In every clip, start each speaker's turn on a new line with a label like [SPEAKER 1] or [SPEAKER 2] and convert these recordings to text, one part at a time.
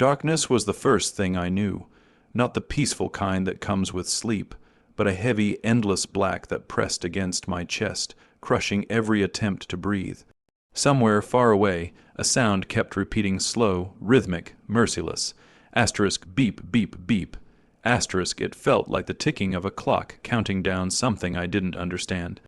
[SPEAKER 1] Darkness was the first thing I knew, not the peaceful kind that comes with sleep, but a heavy, endless black that pressed against my chest, crushing every attempt to breathe. Somewhere far away, a sound kept repeating slow, rhythmic, merciless. Asterisk, beep, beep, beep. Asterisk, it felt like the ticking of a clock counting down something I didn't understand.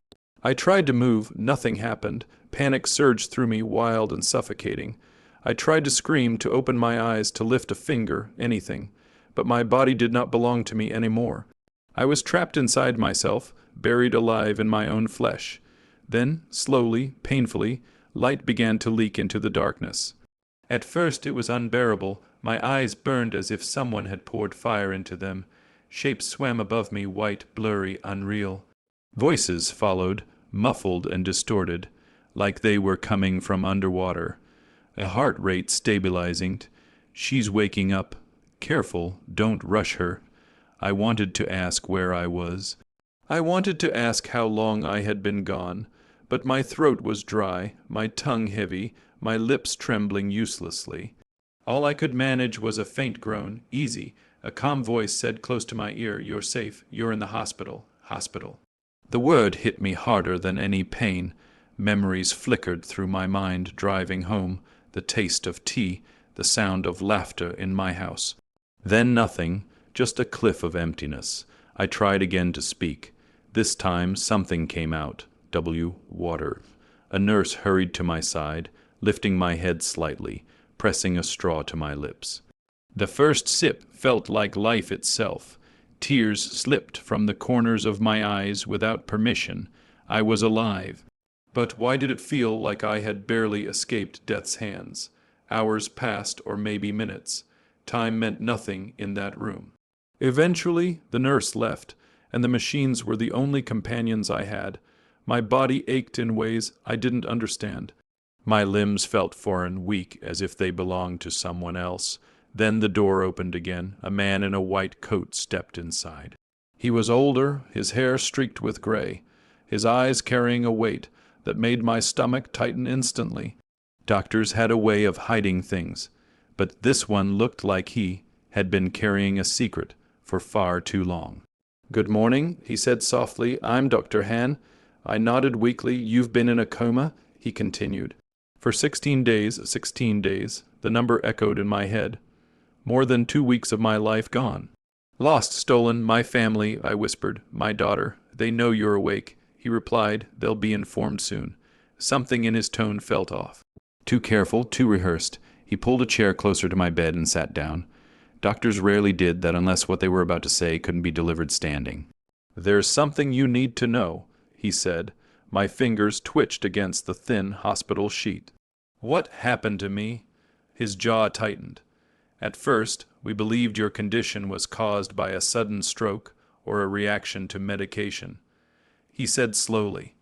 [SPEAKER 1] I tried to move, nothing happened. Panic surged through me, wild and suffocating. I tried to scream, to open my eyes, to lift a finger, anything. But my body did not belong to me anymore. I was trapped inside myself, buried alive in my own flesh. Then, slowly, painfully, light began to leak into the darkness. At first it was unbearable. My eyes burned as if someone had poured fire into them. Shapes swam above me, white, blurry, unreal. Voices followed, muffled and distorted, like they were coming from underwater. A heart rate stabilizing. She's waking up. Careful, don't rush her. I wanted to ask where I was. I wanted to ask how long I had been gone, but my throat was dry, my tongue heavy, my lips trembling uselessly. All I could manage was a faint groan. Easy. A calm voice said close to my ear, "You're safe. You're in the hospital. Hospital." The word hit me harder than any pain. Memories flickered through my mind, driving home the taste of tea, the sound of laughter in my house. Then nothing, just a cliff of emptiness. I tried again to speak. This time something came out. Water. A nurse hurried to my side, lifting my head slightly, pressing a straw to my lips. The first sip felt like life itself. Tears slipped from the corners of my eyes without permission. I was alive. But why did it feel like I had barely escaped death's hands? Hours passed, or maybe minutes. Time meant nothing in that room. Eventually, the nurse left, and the machines were the only companions I had. My body ached in ways I didn't understand. My limbs felt foreign, weak, as if they belonged to someone else. Then the door opened again. A man in a white coat stepped inside. He was older, his hair streaked with gray, his eyes carrying a weight that made my stomach tighten instantly. Doctors had a way of hiding things, but this one looked like he had been carrying a secret for far too long. "Good morning," he said softly. "I'm Dr. Han." I nodded weakly. "You've been in a coma?" he continued. "For 16 days, 16 days, the number echoed in my head. More than 2 weeks of my life gone. "Lost, stolen, my family," I whispered. "My daughter. They know you're awake." He replied, "They'll be informed soon." Something in his tone felt off. Too careful, too rehearsed. He pulled a chair closer to my bed and sat down. Doctors rarely did that unless what they were about to say couldn't be delivered standing. "There's something you need to know," he said. My fingers twitched against the thin hospital sheet. "What happened to me?" His jaw tightened. "At first, we believed your condition was caused by a sudden stroke or a reaction to medication," he said slowly.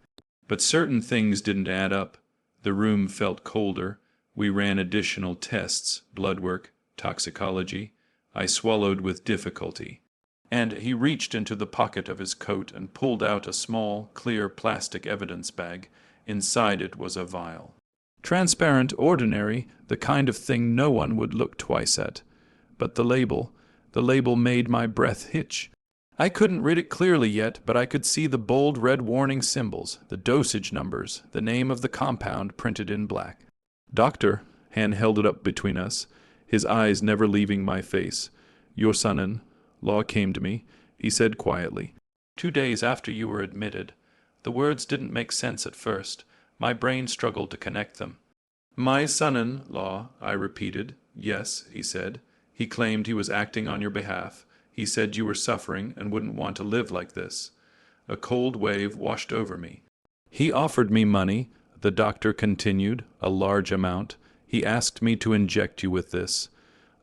[SPEAKER 1] "But certain things didn't add up. The room felt colder. We ran additional tests, blood work, toxicology. I swallowed with difficulty." And he reached into the pocket of his coat and pulled out a small, clear plastic evidence bag. Inside it was a vial. Transparent, ordinary, the kind of thing no one would look twice at. But the label made my breath hitch. I couldn't read it clearly yet, but I could see the bold red warning symbols, the dosage numbers, the name of the compound printed in black. "Doctor," Han held it up between us, his eyes never leaving my face. "Your son-in-law came to me," he said quietly. "2 days after you were admitted." The words didn't make sense at first. My brain struggled to connect them. "My son-in-law," I repeated. "Yes," he said. "He claimed he was acting on your behalf. He said you were suffering and wouldn't want to live like this." A cold wave washed over me. "He offered me money," the doctor continued, "a large amount. He asked me to inject you with this."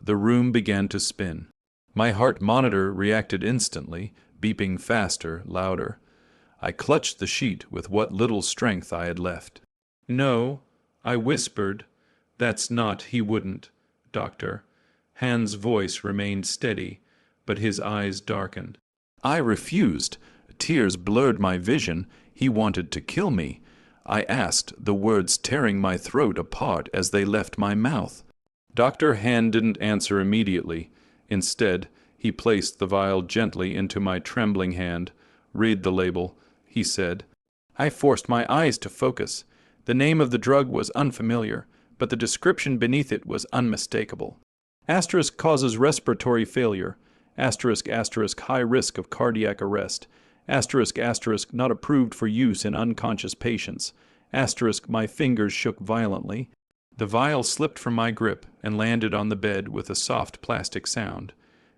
[SPEAKER 1] The room began to spin. My heart monitor reacted instantly, beeping faster, louder. I clutched the sheet with what little strength I had left. "No," I whispered. "That's not, he wouldn't, doctor." Han's voice remained steady, but his eyes darkened. I refused. Tears blurred my vision. He wanted to kill me. I asked, the words tearing my throat apart as they left my mouth. Dr. Han didn't answer immediately. Instead, he placed the vial gently into my trembling hand. "Read the label," he said. I forced my eyes to focus. The name of the drug was unfamiliar, but the description beneath it was unmistakable. Asterisk causes respiratory failure. Asterisk asterisk high risk of cardiac arrest. Asterisk asterisk not approved for use in unconscious patients. Asterisk my fingers shook violently. The vial slipped from my grip and landed on the bed with a soft plastic sound.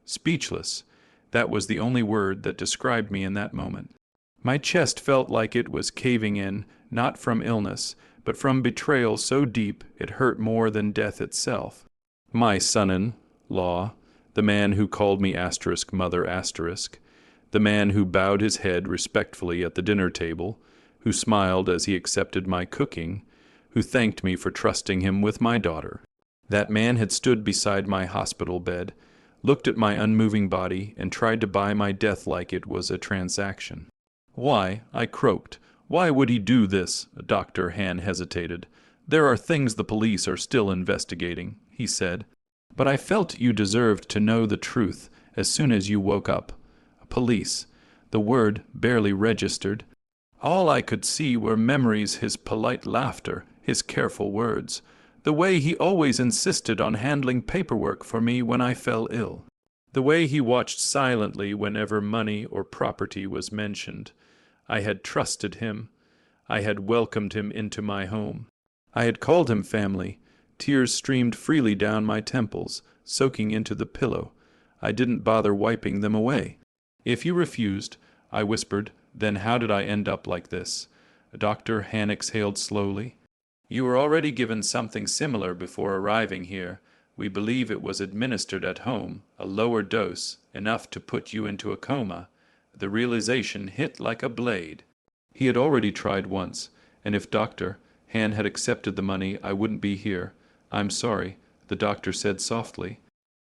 [SPEAKER 1] Speechless. That was the only word that described me in that moment. My chest felt like it was caving in, not from illness, but from betrayal so deep it hurt more than death itself. My son-in-law, the man who called me asterisk mother asterisk, the man who bowed his head respectfully at the dinner table, who smiled as he accepted my cooking, who thanked me for trusting him with my daughter. That man had stood beside my hospital bed, looked at my unmoving body, and tried to buy my death like it was a transaction. "Why?" I croaked. "Why would he do this?" Dr. Han hesitated. "There are things the police are still investigating," he said. "But I felt you deserved to know the truth as soon as you woke up." Police. The word barely registered. All I could see were memories, his polite laughter, his careful words, the way he always insisted on handling paperwork for me when I fell ill, the way he watched silently whenever money or property was mentioned. I had trusted him. I had welcomed him into my home. I had called him family. Tears streamed freely down my temples, soaking into the pillow. I didn't bother wiping them away. "If you refused," I whispered, "then how did I end up like this?" Dr. Han exhaled slowly. "You were already given something similar before arriving here. We believe it was administered at home, a lower dose, enough to put you into a coma. The realization hit like a blade." He had already tried once, and if Dr. Han had accepted the money, I wouldn't be here. "I'm sorry," the doctor said softly.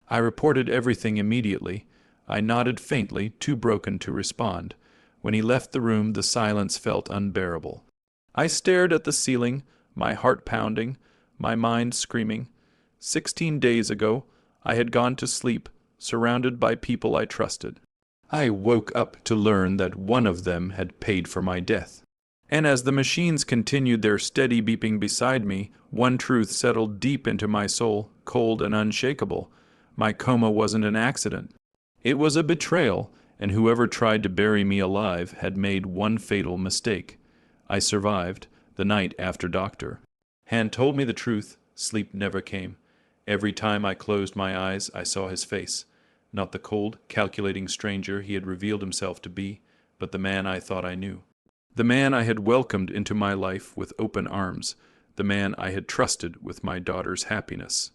[SPEAKER 1] I reported everything immediately. I nodded faintly, too broken to respond. When he left the room, the silence felt unbearable. I stared at the ceiling, my heart pounding, my mind screaming. 16 days ago, I had gone to sleep, surrounded by people I trusted. I woke up to learn that one of them had paid for my death. And as the machines continued their steady beeping beside me, one truth settled deep into my soul, cold and unshakable. My coma wasn't an accident. It was a betrayal, and whoever tried to bury me alive had made one fatal mistake. I survived, the night after Dr. Han told me the truth. Sleep never came. Every time I closed my eyes, I saw his face. Not the cold, calculating stranger he had revealed himself to be, but the man I thought I knew. The man I had welcomed into my life with open arms. The man I had trusted with my daughter's happiness.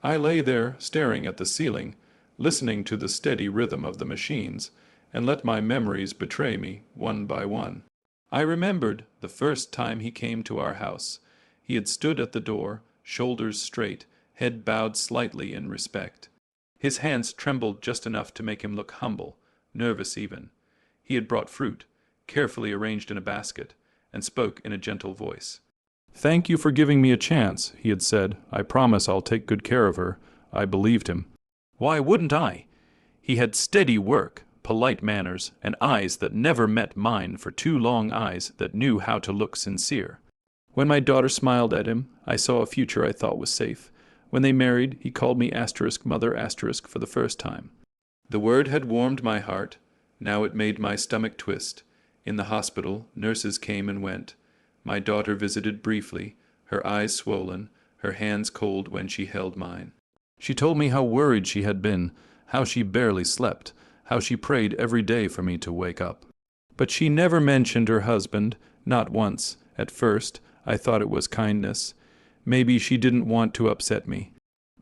[SPEAKER 1] I lay there, staring at the ceiling, listening to the steady rhythm of the machines, and let my memories betray me, one by one. I remembered the first time he came to our house. He had stood at the door, shoulders straight, head bowed slightly in respect. His hands trembled just enough to make him look humble, nervous even. He had brought fruit, carefully arranged in a basket, and spoke in a gentle voice. "Thank you for giving me a chance," he had said. "I promise I'll take good care of her." I believed him. Why wouldn't I? He had steady work, polite manners, and eyes that never met mine for two long eyes that knew how to look sincere. When my daughter smiled at him, I saw a future I thought was safe. When they married, he called me asterisk mother asterisk for the first time. The word had warmed my heart. Now it made my stomach twist. In the hospital, nurses came and went. My daughter visited briefly, her eyes swollen, her hands cold when she held mine. She told me how worried she had been, how she barely slept, how she prayed every day for me to wake up. But she never mentioned her husband, not once. At first, I thought it was kindness. Maybe she didn't want to upset me.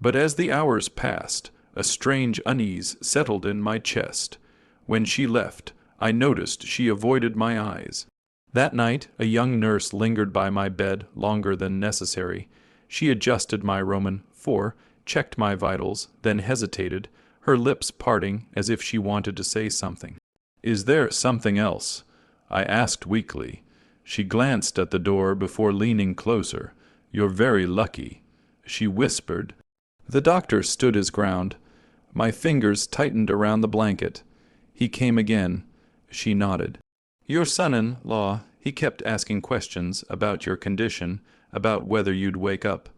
[SPEAKER 1] But as the hours passed, a strange unease settled in my chest. When she left, I noticed she avoided my eyes. That night, a young nurse lingered by my bed longer than necessary. She adjusted my Roman 4, checked my vitals, then hesitated, her lips parting as if she wanted to say something. "Is there something else?" I asked weakly. She glanced at the door before leaning closer. "You're very lucky," she whispered. The doctor stood his ground. My fingers tightened around the blanket. He came again. She nodded. Your son-in-law, he kept asking questions about your condition, about whether you'd wake up.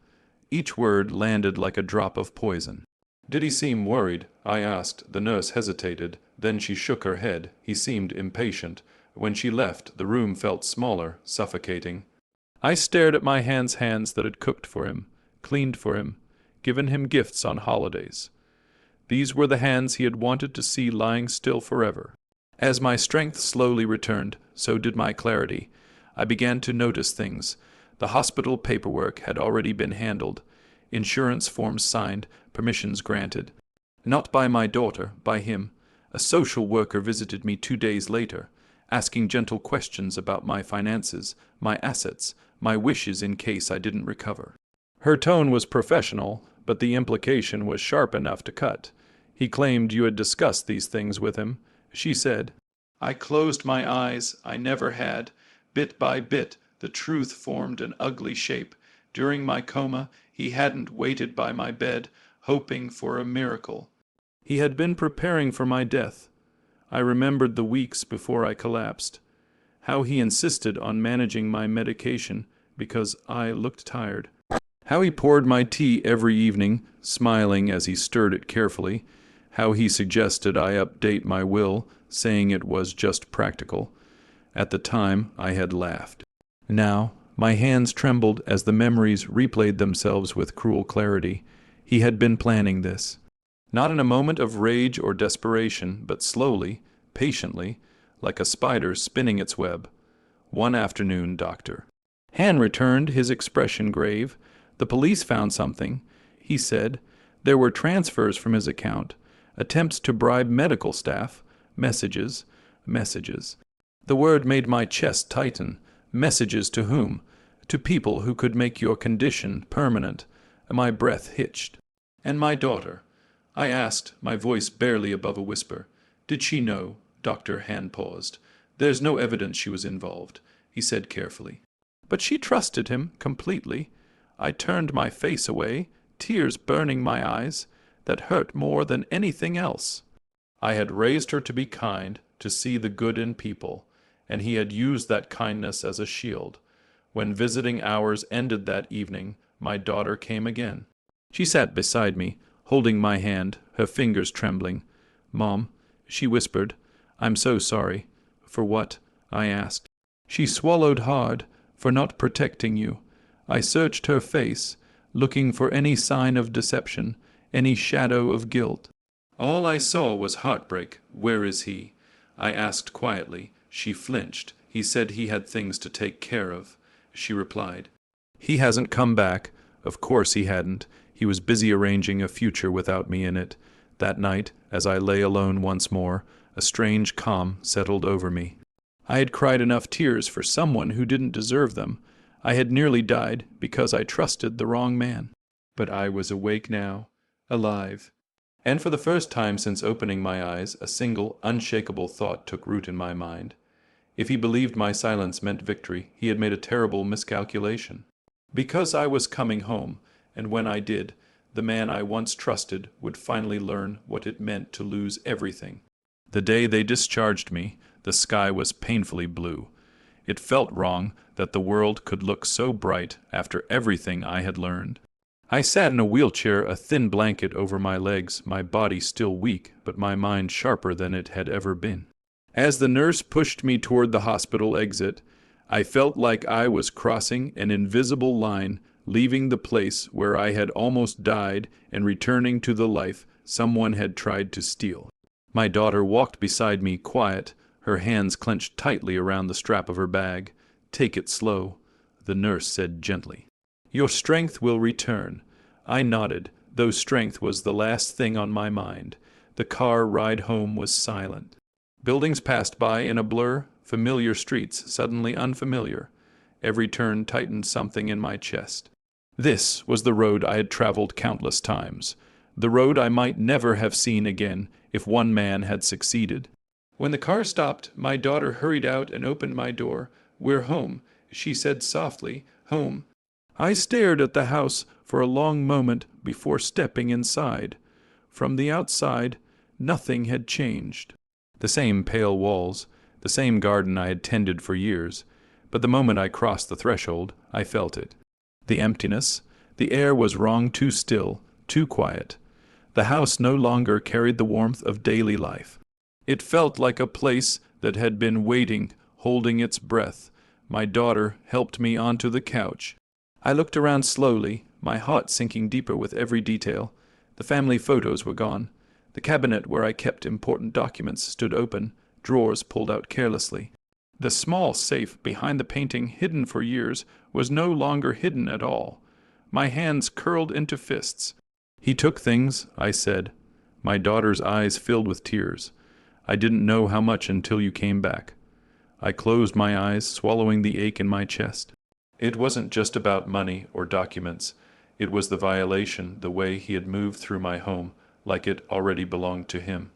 [SPEAKER 1] Each word landed like a drop of poison. Did he seem worried? I asked. The nurse hesitated. Then she shook her head. He seemed impatient. When she left, the room felt smaller, suffocating. I stared at my hands that had cooked for him, cleaned for him, given him gifts on holidays. These were the hands he had wanted to see lying still forever. As my strength slowly returned, so did my clarity. I began to notice things. The hospital paperwork had already been handled, insurance forms signed, permissions granted. Not by my daughter, by him. A social worker visited me 2 days later, asking gentle questions about my finances, my assets, my wishes in case I didn't recover. Her tone was professional, but the implication was sharp enough to cut. He claimed you had discussed these things with him. She said, I closed my eyes. I never had. Bit by bit, the truth formed an ugly shape. During my coma, he hadn't waited by my bed, hoping for a miracle. He had been preparing for my death. I remembered the weeks before I collapsed, how he insisted on managing my medication because I looked tired, how he poured my tea every evening, smiling as he stirred it carefully, how he suggested I update my will, saying it was just practical. At the time, I had laughed. Now, my hands trembled as the memories replayed themselves with cruel clarity. He had been planning this. Not in a moment of rage or desperation, but slowly, patiently, like a spider spinning its web. One afternoon, doctor. Han returned, his expression grave. The police found something. He said there were transfers from his account, attempts to bribe medical staff, messages. The word made my chest tighten. Messages to whom? To people who could make your condition permanent. My breath hitched. And my daughter? I asked, my voice barely above a whisper. Did she know? Dr. Han paused. There's no evidence she was involved, he said carefully. But she trusted him completely. I turned my face away, tears burning my eyes. That hurt more than anything else. I had raised her to be kind, to see the good in people, and he had used that kindness as a shield. When visiting hours ended that evening, my daughter came again. She sat beside me, holding my hand, her fingers trembling. Mom, she whispered, I'm so sorry. For what? I asked. She swallowed hard, for not protecting you. I searched her face, looking for any sign of deception, any shadow of guilt. All I saw was heartbreak. Where is he? I asked quietly. She flinched. He said he had things to take care of. She replied, He hasn't come back. Of course he hadn't. He was busy arranging a future without me in it. That night, as I lay alone once more, a strange calm settled over me. I had cried enough tears for someone who didn't deserve them. I had nearly died because I trusted the wrong man. But I was awake now, alive. And for the first time since opening my eyes, a single, unshakable thought took root in my mind. If he believed my silence meant victory, he had made a terrible miscalculation. Because I was coming home, and when I did, the man I once trusted would finally learn what it meant to lose everything. The day they discharged me, the sky was painfully blue. It felt wrong that the world could look so bright after everything I had learned. I sat in a wheelchair, a thin blanket over my legs, my body still weak, but my mind sharper than it had ever been. As the nurse pushed me toward the hospital exit, I felt like I was crossing an invisible line, leaving the place where I had almost died and returning to the life someone had tried to steal. My daughter walked beside me, quiet, her hands clenched tightly around the strap of her bag. Take it slow, the nurse said gently. Your strength will return. I nodded, though strength was the last thing on my mind. The car ride home was silent. Buildings passed by in a blur, familiar streets suddenly unfamiliar. Every turn tightened something in my chest. This was the road I had traveled countless times, the road I might never have seen again if one man had succeeded. When the car stopped, my daughter hurried out and opened my door. We're home, she said softly, home. I stared at the house for a long moment before stepping inside. From the outside, nothing had changed. The same pale walls, the same garden I had tended for years, but the moment I crossed the threshold, I felt it. The emptiness, the air was wrong, too still, too quiet. The house no longer carried the warmth of daily life. It felt like a place that had been waiting, holding its breath. My daughter helped me onto the couch. I looked around slowly, my heart sinking deeper with every detail. The family photos were gone. The cabinet where I kept important documents stood open, drawers pulled out carelessly. The small safe behind the painting, hidden for years, was no longer hidden at all. My hands curled into fists. "He took things," I said. My daughter's eyes filled with tears. "I didn't know how much until you came back." I closed my eyes, swallowing the ache in my chest. It wasn't just about money or documents. It was the violation, the way he had moved through my home, like it already belonged to him.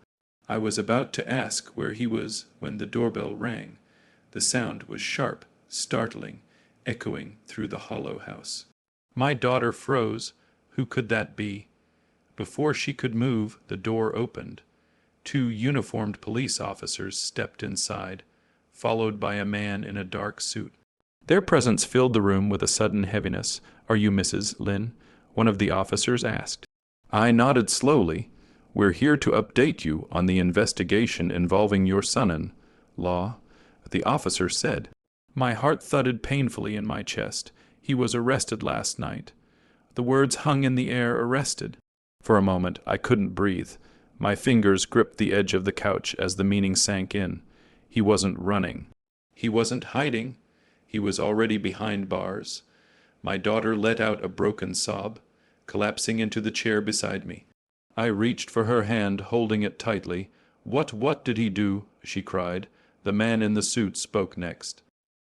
[SPEAKER 1] I was about to ask where he was when the doorbell rang. The sound was sharp, startling, echoing through the hollow house. My daughter froze. Who could that be? Before she could move, the door opened. 2 uniformed police officers stepped inside, followed by a man in a dark suit. Their presence filled the room with a sudden heaviness. "Are you Mrs. Lynn?" one of the officers asked. I nodded slowly. "We're here to update you on the investigation involving your son-in-law," the officer said. My heart thudded painfully in my chest. "He was arrested last night." The words hung in the air, arrested. For a moment, I couldn't breathe. My fingers gripped the edge of the couch as the meaning sank in. He wasn't running. He wasn't hiding. He was already behind bars. My daughter let out a broken sob, collapsing into the chair beside me. I reached for her hand, holding it tightly. What did he do?" she cried. The man in the suit spoke next.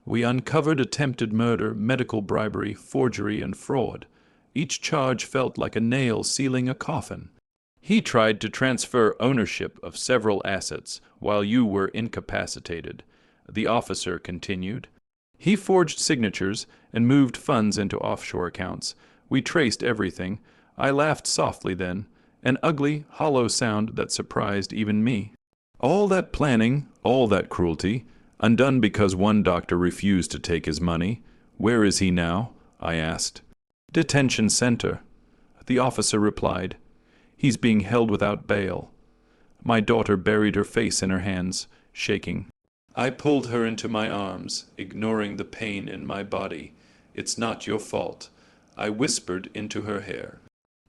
[SPEAKER 1] "We uncovered attempted murder, medical bribery, forgery, and fraud. Each charge felt like a nail sealing a coffin. He tried to transfer ownership of several assets while you were incapacitated," the officer continued. "He forged signatures and moved funds into offshore accounts. We traced everything. I laughed softly then, an ugly, hollow sound that surprised even me. All that planning, all that cruelty, undone because one doctor refused to take his money. Where is he now?" I asked. "Detention center," the officer replied. "He's being held without bail." My daughter buried her face in her hands, shaking. I pulled her into my arms, ignoring the pain in my body. "It's not your fault," I whispered into her hair.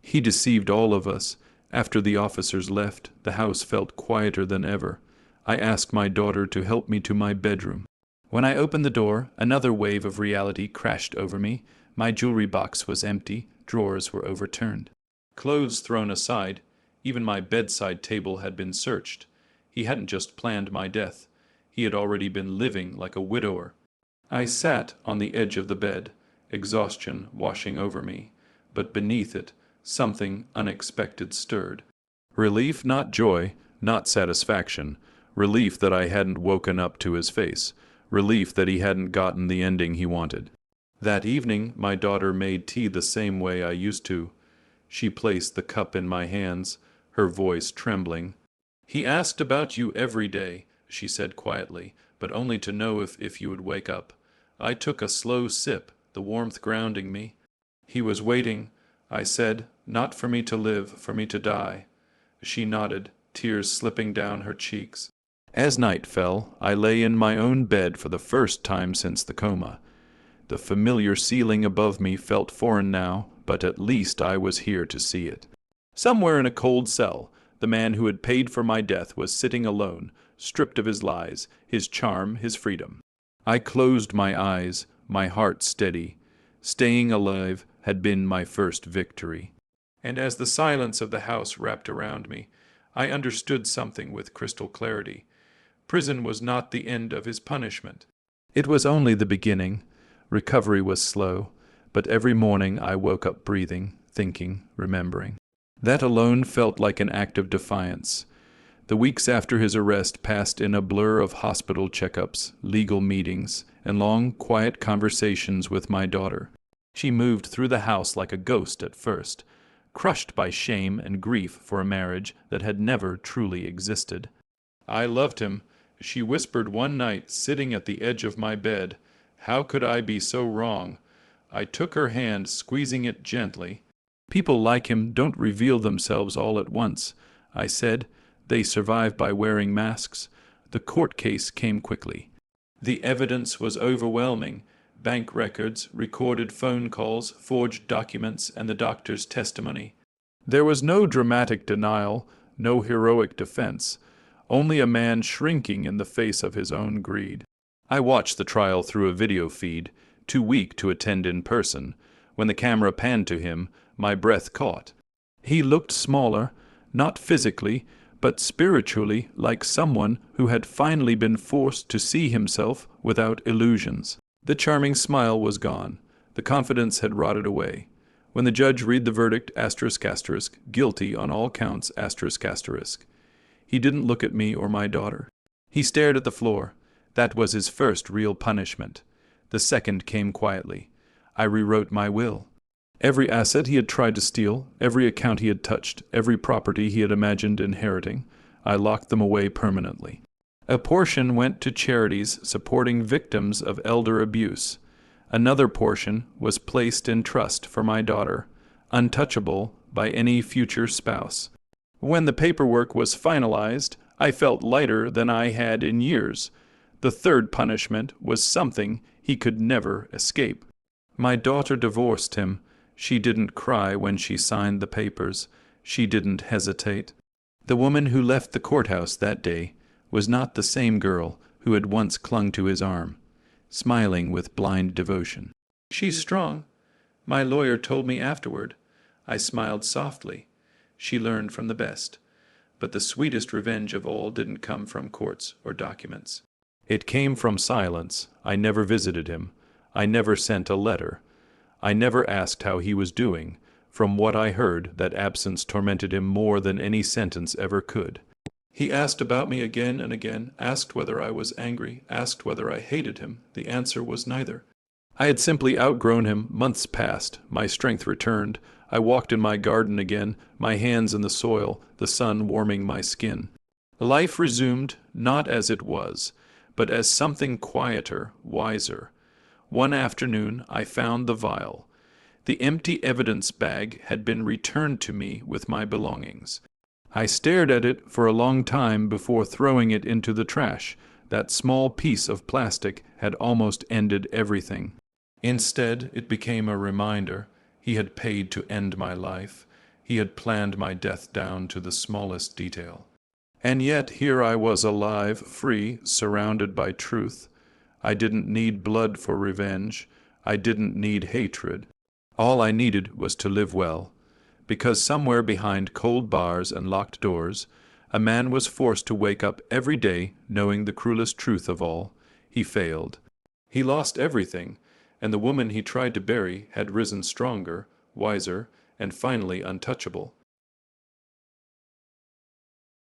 [SPEAKER 1] "He deceived all of us." After the officers left, the house felt quieter than ever. I asked my daughter to help me to my bedroom. When I opened the door, another wave of reality crashed over me. My jewelry box was empty, drawers were overturned. Clothes thrown aside, even my bedside table had been searched. He hadn't just planned my death. He had already been living like a widower. I sat on the edge of the bed, exhaustion washing over me, but beneath it, something unexpected stirred. Relief, not joy, not satisfaction. Relief that I hadn't woken up to his face. Relief that he hadn't gotten the ending he wanted. That evening, my daughter made tea the same way I used to. She placed the cup in my hands, her voice trembling. "He asked about you every day," she said quietly, "but only to know if you would wake up." I took a slow sip, the warmth grounding me. "He was waiting," I said, "not for me to live, for me to die." She nodded, tears slipping down her cheeks. As night fell, I lay in my own bed for the first time since the coma. The familiar ceiling above me felt foreign now, but at least I was here to see it. Somewhere in a cold cell, the man who had paid for my death was sitting alone, stripped of his lies, his charm, his freedom. I closed my eyes, my heart steady. Staying alive had been my first victory. And as the silence of the house wrapped around me, I understood something with crystal clarity. Prison was not the end of his punishment. It was only the beginning. Recovery was slow, but every morning I woke up breathing, thinking, remembering. That alone felt like an act of defiance. The weeks after his arrest passed in a blur of hospital checkups, legal meetings, and long, quiet conversations with my daughter. She moved through the house like a ghost at first. crushed by shame and grief for a marriage that had never truly existed. "I loved him," she whispered one night, sitting at the edge of my bed. "How could I be so wrong?" I took her hand, squeezing it gently. "People like him don't reveal themselves all at once," I said. "They survive by wearing masks." The court case came quickly. The evidence was overwhelming. Bank records, recorded phone calls, forged documents, and the doctor's testimony. There was no dramatic denial, no heroic defense, only a man shrinking in the face of his own greed. I watched the trial through a video feed, too weak to attend in person. When the camera panned to him, my breath caught. He looked smaller, not physically, but spiritually, like someone who had finally been forced to see himself without illusions. The charming smile was gone. The confidence had rotted away. When the judge read the verdict, **, guilty on all counts, **, he didn't look at me or my daughter. He stared at the floor. That was his first real punishment. The second came quietly. I rewrote my will. Every asset he had tried to steal, every account he had touched, every property he had imagined inheriting, I locked them away permanently. A portion went to charities supporting victims of elder abuse. Another portion was placed in trust for my daughter, untouchable by any future spouse. When the paperwork was finalized, I felt lighter than I had in years. The third punishment was something he could never escape. My daughter divorced him. She didn't cry when she signed the papers. She didn't hesitate. The woman who left the courthouse that day was not the same girl who had once clung to his arm, smiling with blind devotion. "She's strong," my lawyer told me afterward. I smiled softly. She learned from the best. But the sweetest revenge of all didn't come from courts or documents. It came from silence. I never visited him. I never sent a letter. I never asked how he was doing. From what I heard, that absence tormented him more than any sentence ever could. He asked about me again and again, asked whether I was angry, asked whether I hated him. The answer was neither. I had simply outgrown him. Months passed. My strength returned. I walked in my garden again, my hands in the soil, the sun warming my skin. Life resumed, not as it was, but as something quieter, wiser. One afternoon I found the vial. The empty evidence bag had been returned to me with my belongings. I stared at it for a long time before throwing it into the trash. That small piece of plastic had almost ended everything. Instead, it became a reminder. He had paid to end my life. He had planned my death down to the smallest detail. And yet here I was alive, free, surrounded by truth. I didn't need blood for revenge. I didn't need hatred. All I needed was to live well. Because somewhere behind cold bars and locked doors, a man was forced to wake up every day knowing the cruelest truth of all. He failed. He lost everything, and the woman he tried to bury had risen stronger, wiser, and finally untouchable.